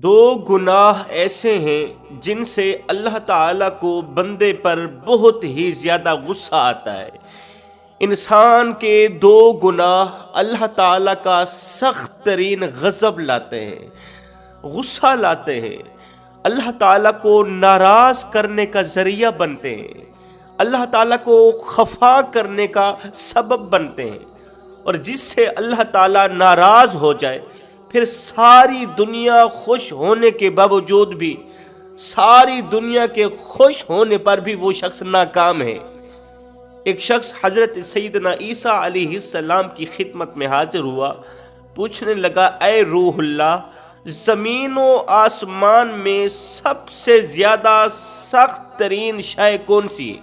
دو گناہ ایسے ہیں جن سے اللہ تعالیٰ کو بندے پر بہت ہی زیادہ غصہ آتا ہے۔ انسان کے دو گناہ اللہ تعالیٰ کا سخت ترین غضب لاتے ہیں، غصہ لاتے ہیں، اللہ تعالیٰ کو ناراض کرنے کا ذریعہ بنتے ہیں، اللہ تعالیٰ کو خفا کرنے کا سبب بنتے ہیں، اور جس سے اللہ تعالیٰ ناراض ہو جائے پھر ساری دنیا خوش ہونے کے باوجود بھی، ساری دنیا کے خوش ہونے پر بھی وہ شخص ناکام ہے۔ ایک شخص حضرت سیدنا عیسیٰ علیہ السلام کی خدمت میں حاضر ہوا، پوچھنے لگا، اے روح اللہ، زمین و آسمان میں سب سے زیادہ سخت ترین شے کون سی ہے؟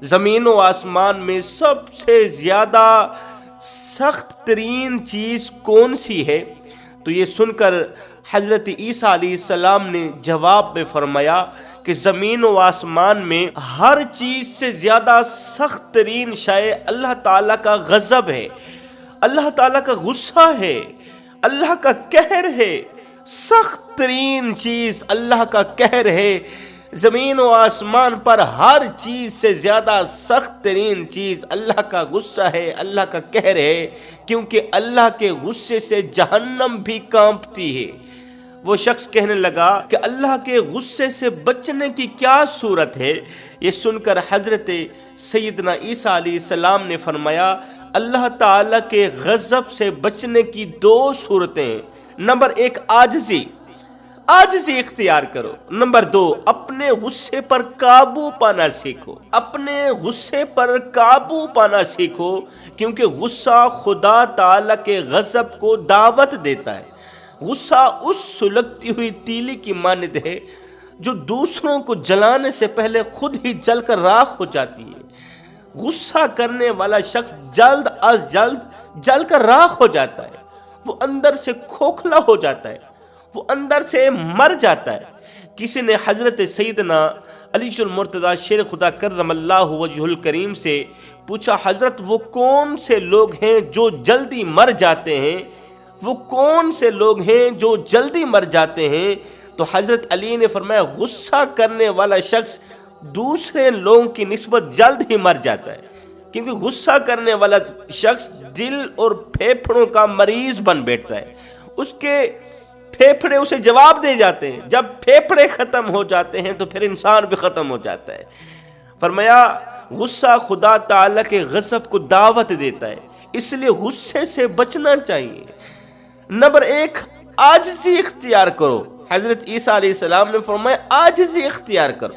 زمین و آسمان میں سب سے زیادہ سخت ترین چیز کون سی ہے؟ تو یہ سن کر حضرت عیسیٰ علیہ السلام نے جواب میں فرمایا کہ زمین و آسمان میں ہر چیز سے زیادہ سخت ترین شے اللہ تعالیٰ کا غضب ہے، اللہ تعالیٰ کا غصہ ہے، اللہ کا قہر ہے۔ سخت ترین چیز اللہ کا قہر ہے۔ زمین و آسمان پر ہر چیز سے زیادہ سخت ترین چیز اللہ کا غصہ ہے، اللہ کا قہر ہے، کیونکہ اللہ کے غصے سے جہنم بھی کانپتی ہے۔ وہ شخص کہنے لگا کہ اللہ کے غصے سے بچنے کی کیا صورت ہے؟ یہ سن کر حضرت سیدنا عیسیٰ علیہ السلام نے فرمایا، اللہ تعالیٰ کے غضب سے بچنے کی دو صورتیں۔ نمبر ایک، عاجزی اختیار کرو۔ نمبر دو، اپنے غصے پر قابو پانا سیکھو۔ اپنے غصے پر قابو پانا سیکھو، کیونکہ غصہ خدا تعالیٰ کے غضب کو دعوت دیتا ہے۔ غصہ اس سلگتی ہوئی تیلی کی مانند ہے جو دوسروں کو جلانے سے پہلے خود ہی جل کر راکھ ہو جاتی ہے۔ غصہ کرنے والا شخص جلد از جلد جل کر راکھ ہو جاتا ہے، وہ اندر سے کھوکھلا ہو جاتا ہے، وہ اندر سے مر جاتا ہے۔ کسی نے حضرت سیدنا علی المرتضیٰ شیر خدا کرم اللہ وجہ الکریم سے پوچھا، حضرت وہ کون سے لوگ ہیں جو جلدی مر جاتے ہیں؟ وہ کون سے لوگ ہیں جو جلدی مر جاتے ہیں؟ تو حضرت علی نے فرمایا، غصہ کرنے والا شخص دوسرے لوگوں کی نسبت جلد ہی مر جاتا ہے، کیونکہ غصہ کرنے والا شخص دل اور پھیپھڑوں کا مریض بن بیٹھتا ہے۔ اس کے پھیپھڑے اسے جواب دے جاتے ہیں، جب پھیپھڑے ختم ہو جاتے ہیں تو پھر انسان بھی ختم ہو جاتا ہے۔ فرمایا، غصہ خدا تعالیٰ کے غضب کو دعوت دیتا ہے، اس لیے غصے سے بچنا چاہیے۔ نمبر ایک، عاجزی اختیار کرو۔ حضرت عیسیٰ علیہ السلام نے فرمایا، عاجزی اختیار کرو۔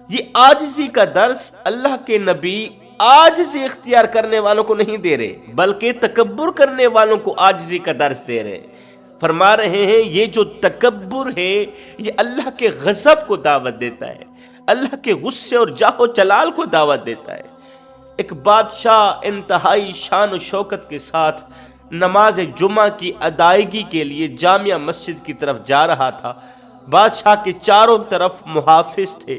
یہ عاجزی کا درس اللہ کے نبی عاجزی اختیار کرنے والوں کو نہیں دے رہے، بلکہ تکبر کرنے والوں کو عاجزی کا درس دے رہے ہیں۔ فرما رہے ہیں، یہ جو تکبر ہے یہ اللہ کے غضب کو دعوت دیتا ہے، اللہ کے غصے اور جاہ و جلال کو دعوت دیتا ہے۔ ایک بادشاہ انتہائی شان و شوکت کے ساتھ نماز جمعہ کی ادائیگی کے لیے جامع مسجد کی طرف جا رہا تھا۔ بادشاہ کے چاروں طرف محافظ تھے۔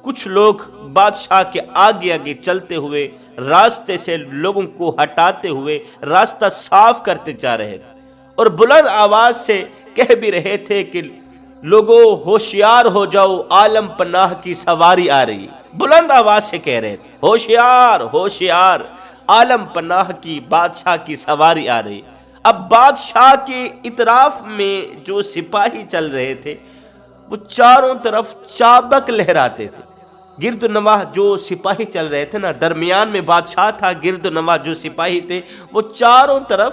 کچھ لوگ بادشاہ کے آگے آگے چلتے ہوئے، راستے سے لوگوں کو ہٹاتے ہوئے راستہ صاف کرتے جا رہے تھے، اور بلند آواز سے کہہ بھی رہے تھے کہ لوگوں ہوشیار ہو جاؤ، عالم پناہ کی سواری آ رہی ہے۔ بلند آواز سے کہہ رہے تھے، ہوشیار ہوشیار، عالم پناہ کی بادشاہ کی سواری آ رہی۔ اب بادشاہ کے اطراف میں جو سپاہی چل رہے تھے وہ چاروں طرف چابک لہراتے تھے۔ گرد و نواح جو سپاہی چل رہے تھے نا، درمیان میں بادشاہ تھا، گرد و نواح جو سپاہی تھے وہ چاروں طرف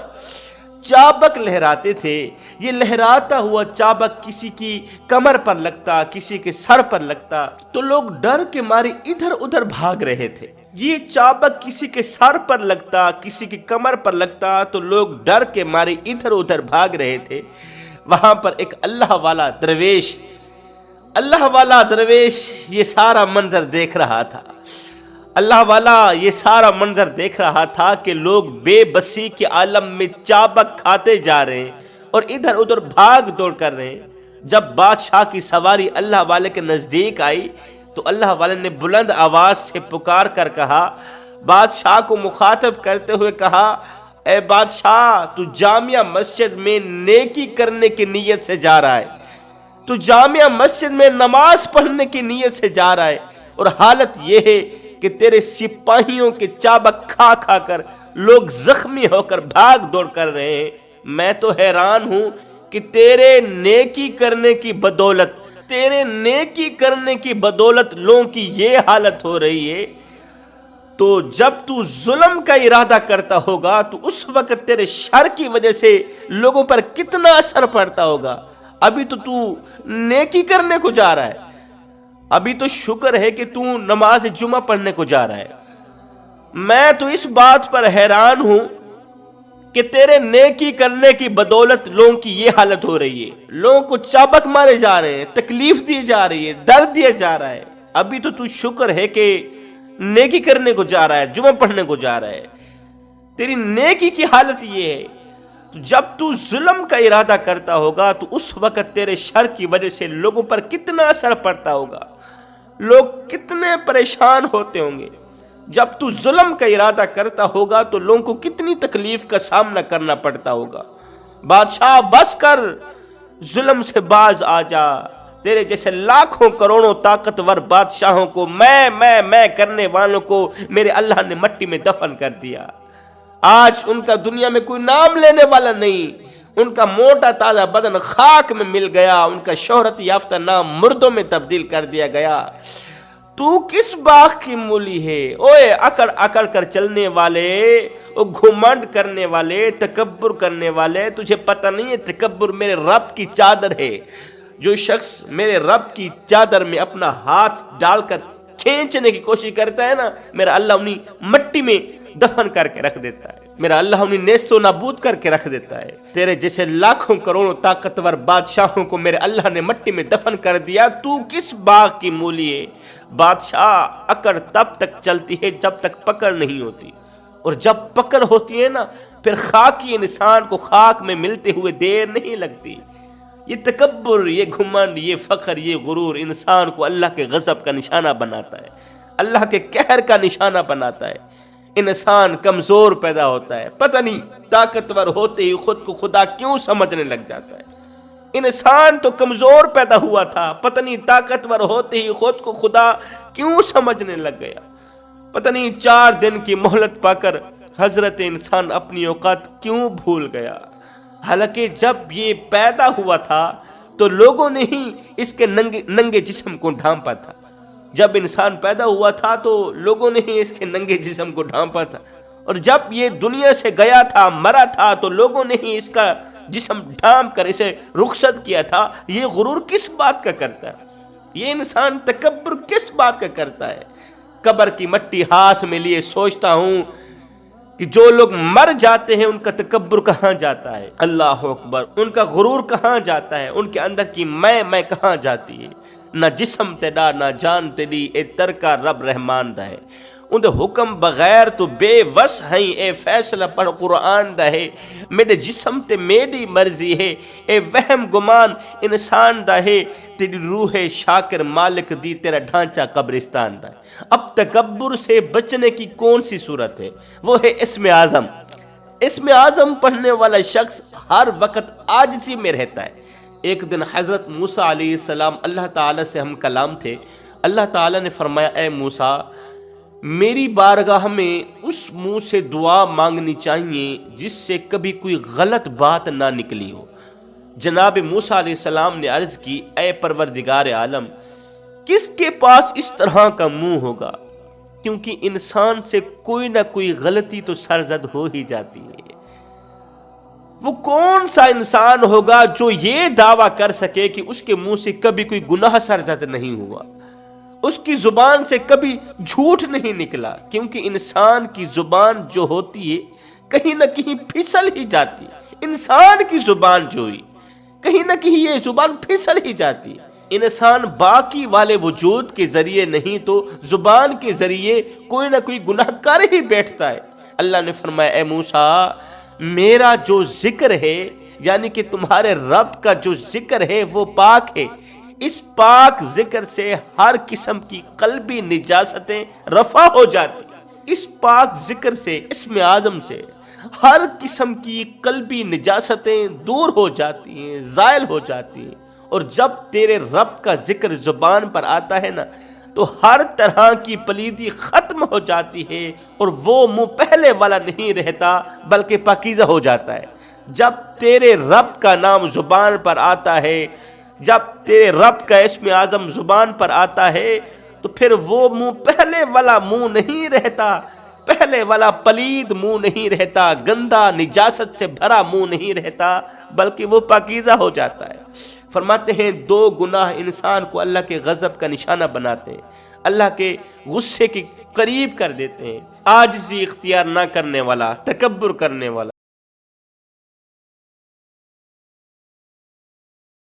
چابک لہراتے تھے۔ یہ لہراتا ہوا چابک کسی کی کمر پر لگتا، کسی کے سر پر لگتا تو لوگ ڈر کے مارے ادھر ادھر بھاگ رہے تھے۔ یہ چابک کسی کے سر پر لگتا، کسی کی کمر پر لگتا تو لوگ ڈر کے مارے ادھر ادھر بھاگ رہے تھے۔ وہاں پر ایک اللہ والا درویش یہ سارا منظر دیکھ رہا تھا۔ اللہ والا یہ سارا منظر دیکھ رہا تھا کہ لوگ بے بسی کے عالم میں چابک کھاتے جا رہے ہیں اور ادھر ادھر بھاگ دوڑ کر رہے ہیں۔ جب بادشاہ کی سواری اللہ والے کے نزدیک آئی تو اللہ والے نے بلند آواز سے پکار کر کہا، بادشاہ کو مخاطب کرتے ہوئے کہا، اے بادشاہ، تو جامع مسجد میں نیکی کرنے کی نیت سے جا رہا ہے، تو جامع مسجد میں نماز پڑھنے کی نیت سے جا رہا ہے اور حالت یہ ہے کہ تیرے سپاہیوں کے چابک کھا کھا کر لوگ زخمی ہو کر بھاگ دوڑ کر رہے ہیں۔ میں تو حیران ہوں کہ تیرے نیکی کرنے کی بدولت لوگوں کی یہ حالت ہو رہی ہے، تو جب تو ظلم کا ارادہ کرتا ہوگا تو اس وقت تیرے شر کی وجہ سے لوگوں پر کتنا اثر پڑتا ہوگا۔ ابھی تو نیکی کرنے کو جا رہا ہے، ابھی تو شکر ہے کہ تو نماز جمعہ پڑھنے کو جا رہا ہے۔ میں تو اس بات پر حیران ہوں کہ تیرے نیکی کرنے کی بدولت لوگوں کی یہ حالت ہو رہی ہے، لوگوں کو چابک مارے جا رہے ہیں، تکلیف دی جا رہی ہے، درد دیا جا رہا ہے۔ ابھی تو شکر ہے کہ نیکی کرنے کو جا رہا ہے، جمعہ پڑھنے کو جا رہا ہے۔ تیری نیکی کی حالت یہ ہے، تو جب تو ظلم کا ارادہ کرتا ہوگا تو اس وقت تیرے شر کی وجہ سے لوگوں پر کتنا اثر پڑتا ہوگا، لوگ کتنے پریشان ہوتے ہوں گے۔ جب تو ظلم کا ارادہ کرتا ہوگا تو لوگوں کو کتنی تکلیف کا سامنا کرنا پڑتا ہوگا۔ بادشاہ بس کر، ظلم سے باز آ جا۔ تیرے جیسے لاکھوں کروڑوں طاقتور بادشاہوں کو میں کرنے والوں کو میرے اللہ نے مٹی میں دفن کر دیا۔ آج ان کا دنیا میں کوئی نام لینے والا نہیں، ان کا موٹا تازہ بدن خاک میں مل گیا، ان کا شہرت یافتہ نام مردوں میں تبدیل کر دیا گیا۔ تو کس باغ کی مولی ہے؟ اوے اکڑ اکڑ کر چلنے والے، او گھمنڈ کرنے والے، تکبر کرنے والے، تجھے پتہ نہیں ہے تکبر میرے رب کی چادر ہے۔ جو شخص میرے رب کی چادر میں اپنا ہاتھ ڈال کر کھینچنے کی کوشش کرتا ہے نا، میرا اللہ انہیں مٹی میں دفن کر کے رکھ دیتا ہے، میرا اللہ انہیں نیست و نابود کر کے رکھ دیتا ہے۔ تیرے جیسے لاکھوں کروڑوں طاقتور بادشاہوں کو میرے اللہ نے مٹی میں دفن کر دیا، تو کس باغ کی مولی ہے؟ بادشاہ اکڑ تب تک چلتی ہے جب تک پکڑ نہیں ہوتی، اور جب پکڑ ہوتی ہے نا پھر خاکی انسان کو خاک میں ملتے ہوئے دیر نہیں لگتی۔ یہ تکبر، یہ گھمنڈ، یہ فخر، یہ غرور انسان کو اللہ کے غضب کا نشانہ بناتا ہے، اللہ کے قہر کا نشانہ بناتا ہے۔ انسان کمزور پیدا ہوتا ہے، پتہ نہیں طاقتور ہوتے ہی خود کو خدا کیوں سمجھنے لگ جاتا ہے۔ انسان تو کمزور پیدا ہوا تھا، پتہ نہیں طاقتور ہوتے ہی خود کو خدا کیوں سمجھنے لگ گیا۔ پتہ نہیں 4 دن کی مہلت پا کر حضرت انسان اپنی اوقات کیوں بھول گیا۔ حالانکہ جب یہ پیدا ہوا تھا تو لوگوں نے ہی اس کے ننگے جسم کو ڈھانپا تھا۔ جب انسان پیدا ہوا تھا تو لوگوں نے ہی اس کے ننگے جسم کو ڈھانپا تھا، اور جب یہ دنیا سے گیا تھا، مرا تھا، تو لوگوں نے ہی اس کا جسم ڈھانپ کر اسے رخصت کیا تھا۔ یہ غرور کس بات کا کرتا ہے؟ یہ انسان تکبر کس بات کا کرتا ہے؟ قبر کی مٹی ہاتھ میں لیے سوچتا ہوں کہ جو لوگ مر جاتے ہیں ان کا تکبر کہاں جاتا ہے؟ اللہ اکبر، ان کا غرور کہاں جاتا ہے؟ ان کے اندر کی میں کہاں جاتی ہے؟ نہ جسم تیرا نہ جان تیری، اے ترکا رب رحمان دا ہے۔ ان حکم بغیر تو بے وس ہیں، اے فیصلہ پڑھ قرآن دا ہے۔ میرے جسم تے میری مرضی ہے، اے وہم گمان انسان دا ہے۔ تیری روح شاکر مالک دی، تیرا ڈھانچہ قبرستان دا ہے۔ اب تکبر سے بچنے کی کون سی صورت ہے؟ وہ ہے اسم اعظم۔ اسم اعظم پڑھنے والا شخص ہر وقت عاجزی میں رہتا ہے۔ ایک دن حضرت موسیٰ علیہ السلام اللہ تعالیٰ سے ہم کلام تھے۔ اللہ تعالیٰ نے فرمایا، اے موسیٰ، میری بارگاہ میں اس منہ سے دعا مانگنی چاہیے جس سے کبھی کوئی غلط بات نہ نکلی ہو۔ جناب موسیٰ علیہ السلام نے عرض کی، اے پروردگار عالم، کس کے پاس اس طرح کا منہ ہوگا؟ کیونکہ انسان سے کوئی نہ کوئی غلطی تو سرزد ہو ہی جاتی ہے۔ وہ کون سا انسان ہوگا جو یہ دعویٰ کر سکے کہ اس کے منہ سے کبھی کوئی گناہ سرزد نہیں ہوا، اس کی زبان سے کبھی جھوٹ نہیں نکلا؟ کیونکہ انسان کی زبان جو ہوتی ہے کہیں نہ کہیں پھسل ہی جاتی ہے۔ انسان کی زبان جو ہوئی کہیں نہ کہیں یہ زبان پھسل ہی جاتی ہے۔ انسان باقی والے وجود کے ذریعے نہیں تو زبان کے ذریعے کوئی نہ کوئی گناہ کر ہی بیٹھتا ہے۔ اللہ نے فرمایا، اے موسیٰ، میرا جو ذکر ہے، یعنی کہ تمہارے رب کا جو ذکر ہے وہ پاک ہے۔ اس پاک ذکر سے ہر قسم کی قلبی نجاستیں رفع ہو جاتی ہیں۔ اس پاک ذکر سے، اسم اعظم سے ہر قسم کی قلبی نجاستیں دور ہو جاتی ہیں، زائل ہو جاتی ہیں، اور جب تیرے رب کا ذکر زبان پر آتا ہے نا تو ہر طرح کی پلیدی ختم ہو جاتی ہے اور وہ منہ پہلے والا نہیں رہتا بلکہ پاکیزہ ہو جاتا ہے۔ جب تیرے رب کا نام زبان پر آتا ہے، جب تیرے رب کا اسم اعظم زبان پر آتا ہے تو پھر وہ منہ پہلے والا منہ نہیں رہتا، پہلے والا پلید منہ نہیں رہتا، گندا نجاست سے بھرا منہ نہیں رہتا بلکہ وہ پاکیزہ ہو جاتا ہے۔ فرماتے ہیں 2 گناہ انسان کو اللہ کے غضب کا نشانہ بناتے ہیں، اللہ کے غصے کے قریب کر دیتے ہیں۔ عاجزی اختیار نہ کرنے والا، تکبر کرنے والا،